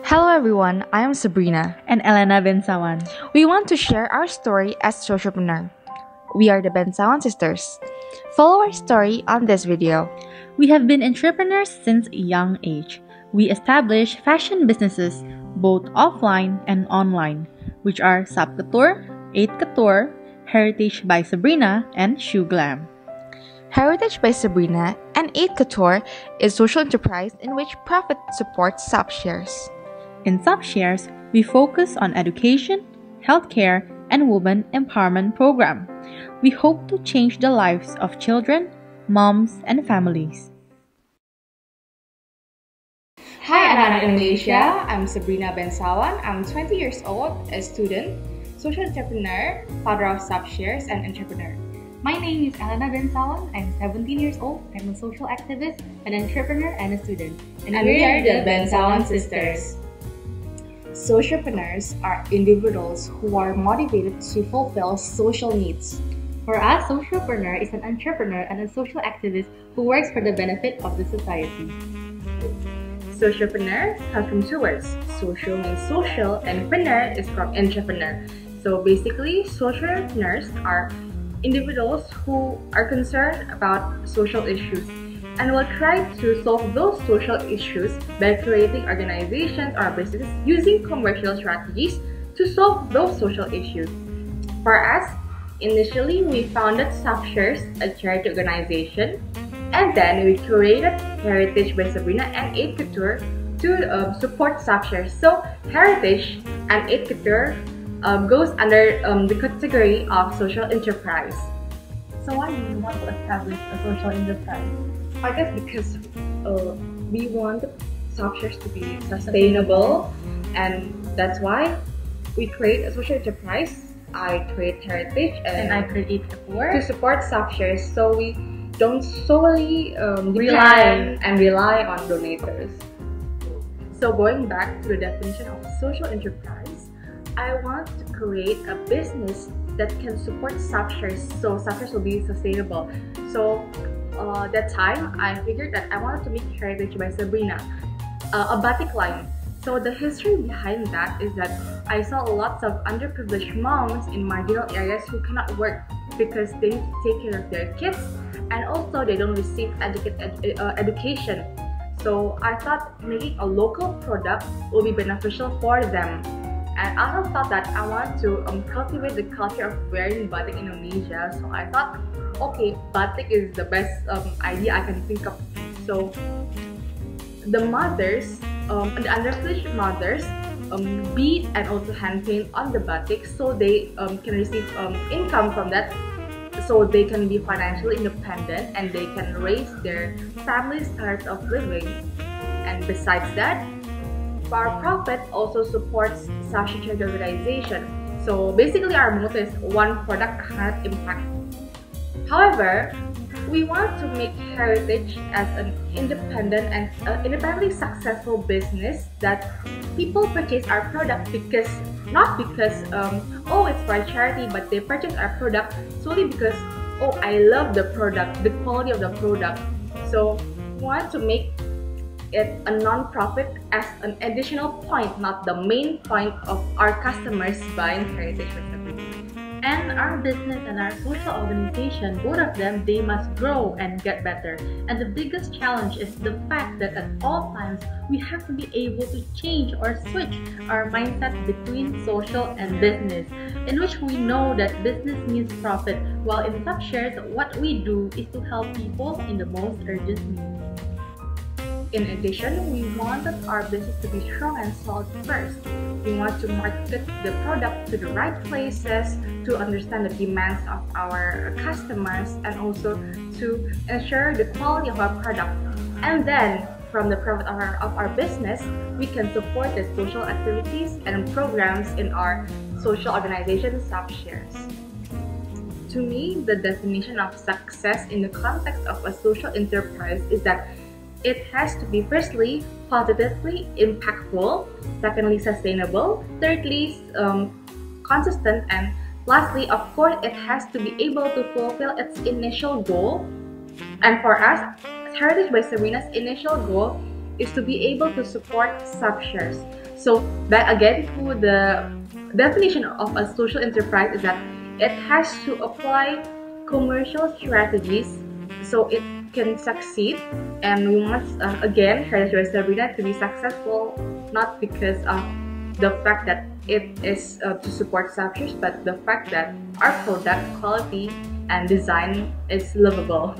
Hello everyone, I am Sabrina. And Elena Bensawan. We want to share our story as socialpreneur. We are the Bensawan sisters. Follow our story on this video. We have been entrepreneurs since a young age. We established fashion businesses, both offline and online, which are Saab Couture, 8 Couture, Heritage by Sabrina, and Shoe Glam. Heritage by Sabrina and 8 Couture is social enterprise in which profit supports Saab shares. In Saab shares, we focus on education, healthcare, and women empowerment program. We hope to change the lives of children, moms, and families. Hi Anak Indonesia, I'm Sabrina Bensawan. I'm 20 years old, a student, social entrepreneur, father of Saab shares, and entrepreneur. My name is Elena Bensawan. I'm 17 years old. I'm a social activist, an entrepreneur, and a student. And we are the Bensawan sisters. Socialpreneurs are individuals who are motivated to fulfill social needs. For us, socialpreneur is an entrepreneur and a social activist who works for the benefit of the society. Socialpreneur comes from two words. Social means social, and preneur is from entrepreneur. So basically, socialpreneurs are individuals who are concerned about social issues and will try to solve those social issues by creating organizations or businesses using commercial strategies to solve those social issues. For us, initially we founded Saab Shares, a charity organization, and then we created Heritage by Sabrina and 8 Couture to support Saab Shares. So Heritage and 8 Couture goes under the category of social enterprise. So why do you want to establish a social enterprise? I guess because we want Saab Shares to be sustainable, and that's why we create a social enterprise. I create Heritage and I create Couture to support Saab Shares, so we don't solely rely on donators. So going back to the definition of social enterprise, I want to create a business that can support Saab shares, so Saab shares will be sustainable. So that time, I figured that I wanted to make Heritage by Sabrina, a batik line. So the history behind that is that I saw lots of underprivileged moms in marginal areas who cannot work because they need to take care of their kids, and also they don't receive education. So I thought making a local product will be beneficial for them. And I also thought that I want to cultivate the culture of wearing batik in Indonesia. So I thought, okay, batik is the best idea I can think of. So the mothers, the underprivileged mothers, bead and also hand paint on the batik, so they can receive income from that, so they can be financially independent and they can raise their family standards of living. And besides that, our profit also supports such a charity organization. So basically our motto is one product, 100 impact. However, we want to make Heritage as an independent and independently successful business that people purchase our product because, not because oh it's for a charity, but they purchase our product solely because, oh I love the product, the quality of the product. So we want to make it a non-profit as an additional point, not the main point of our customers buying Heritage by Sabrina. And our business and our social organization, both of them, they must grow and get better. And the biggest challenge is the fact that at all times, we have to be able to change or switch our mindset between social and business, in which we know that business means profit, while in Saab shares, what we do is to help people in the most urgent need. In addition, we wanted our business to be strong and solid first. We want to market the product to the right places, to understand the demands of our customers, and also to ensure the quality of our product. And then, from the profit of our business, we can support the social activities and programs in our social organization, Saab Shares. To me, the definition of success in the context of a social enterprise is that it has to be firstly positively impactful, secondly sustainable, thirdly consistent, and lastly, of course, it has to be able to fulfill its initial goal. And for us, Heritage by Sabrina's initial goal is to be able to support sub-shares. So back again to the definition of a social enterprise is that it has to apply commercial strategies so it can succeed, and we must again try to Sabrina to be successful, not because of the fact that it is to support sub-shares, but the fact that our product quality and design is lovable.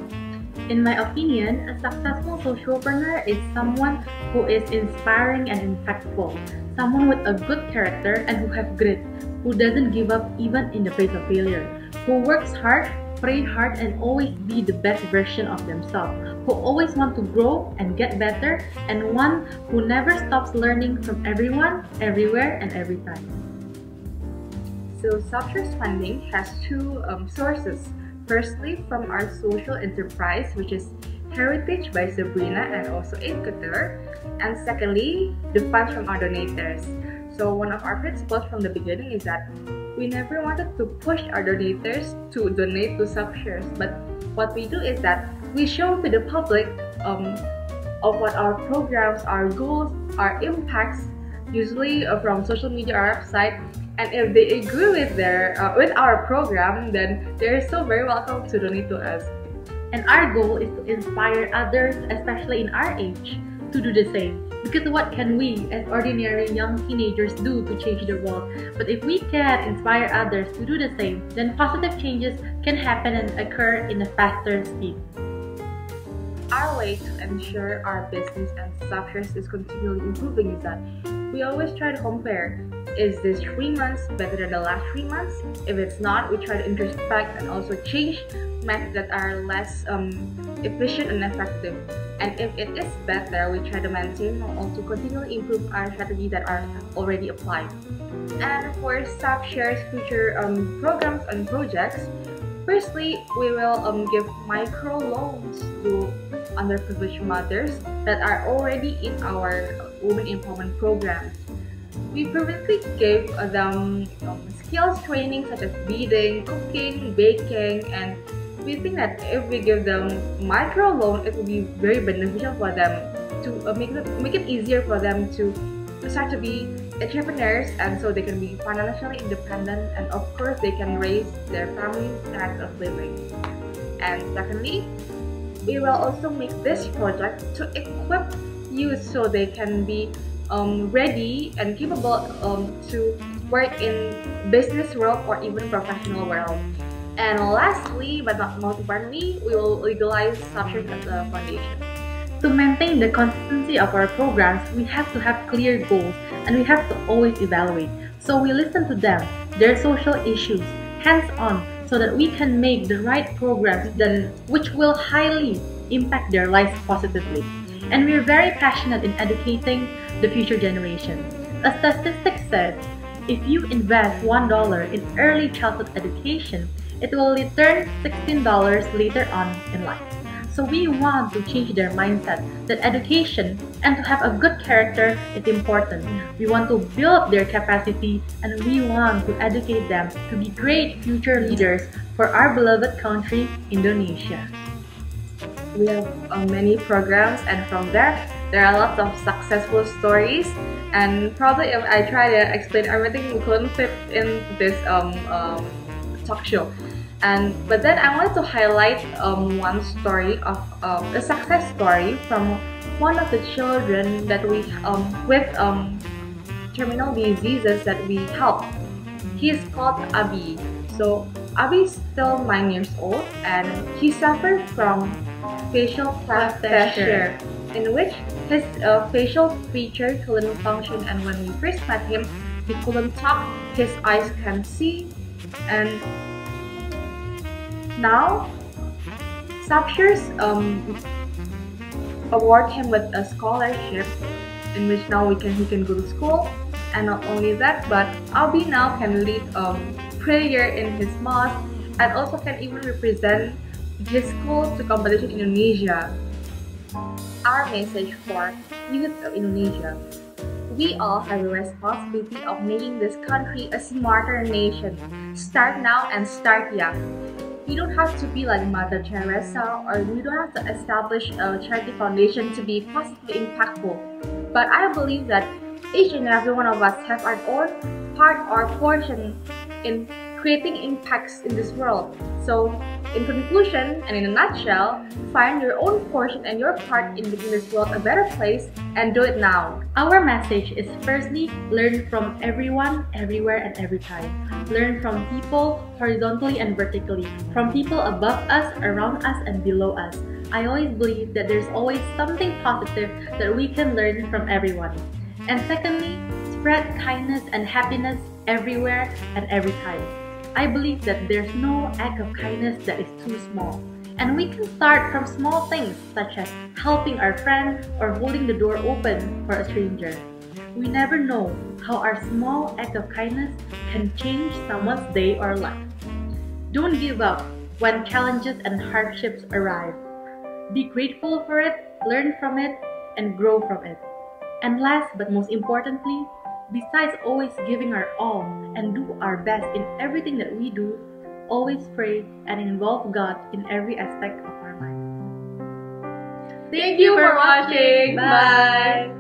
In my opinion, a successful socialpreneur is someone who is inspiring and impactful, someone with a good character and who has grit, who doesn't give up even in the face of failure, who works hard, pray hard, and always be the best version of themselves, who always want to grow and get better, and one who never stops learning from everyone, everywhere, and every time. So sub-shares funding has two sources. Firstly, from our social enterprise, which is Heritage by Sabrina and also Incutor. And secondly, the funds from our donators. So one of our principles from the beginning is that we never wanted to push our donators to donate to sub-shares, but what we do is that we show to the public of what our programs, our goals, our impacts, usually from social media or website. And if they agree with our program, then they're so very welcome to donate to us. And our goal is to inspire others, especially in our age, to do the same. Because what can we, as ordinary young teenagers, do to change the world? But if we can inspire others to do the same, then positive changes can happen and occur in a faster speed. Our way to ensure our business and sub-shares is continually improving is that we always try to compare. Is this 3 months better than the last 3 months? If it's not, we try to introspect and also change methods that are less efficient and effective. And if it is better, we try to maintain or also continually improve our strategies that are already applied. And for sub-shares future programs and projects, firstly, we will give micro loans to underprivileged mothers that are already in our women empowerment programs. We previously gave them skills training such as beading, cooking, baking, and we think that if we give them micro loan, it will be very beneficial for them to make it easier for them to start to be entrepreneurs, and so they can be financially independent, and of course they can raise their family standard of living. And secondly, we will also make this project to equip youth so they can be ready and capable to work in business world or even professional world. And lastly, but not most importantly, we will legalize sub-shares as a foundation. To maintain the consistency of our programs, we have to have clear goals and we have to always evaluate. So we listen to them, their social issues, hands-on, so that we can make the right programs which will highly impact their lives positively. And we're very passionate in educating the future generation. A statistic says, if you invest $1 in early childhood education, it will return $16 later on in life. So we want to change their mindset that education and to have a good character is important. We want to build their capacity and we want to educate them to be great future leaders for our beloved country, Indonesia. We have many programs, and from there are lots of successful stories, and probably if I try to explain everything, we couldn't fit in this talk show. But then I wanted to highlight one story of a success story from one of the children that we with terminal diseases that we help. He is called Abi. So Abi is still 9 years old and he suffered from facial plasticity, in which his facial feature couldn't function, and when we first met him, he couldn't talk, his eyes can't see, and now sub-shares award him with a scholarship in which now he can go to school. And not only that, but Abi now can lead prayer in his mosque and also can even represent his school to competition in Indonesia. Our message for youth of Indonesia: we all have a responsibility of making this country a smarter nation. Start now and start young. You don't have to be like Mother Teresa, or you don't have to establish a charity foundation to be positively impactful. But I believe that each and every one of us have our own part or portion in creating impacts in this world. So, in conclusion and in a nutshell, find your own portion and your part in making this world a better place and do it now. Our message is firstly, learn from everyone, everywhere, and every time. Learn from people horizontally and vertically, from people above us, around us, and below us. I always believe that there's always something positive that we can learn from everyone. And secondly, spread kindness and happiness everywhere and every time. I believe that there's no act of kindness that is too small. And we can start from small things such as helping our friend or holding the door open for a stranger. We never know how our small act of kindness can change someone's day or life. Don't give up when challenges and hardships arrive. Be grateful for it, learn from it, and grow from it. And last but most importantly, besides always giving our all and do our best in everything that we do, always pray and involve God in every aspect of our life. Thank you for watching. Bye.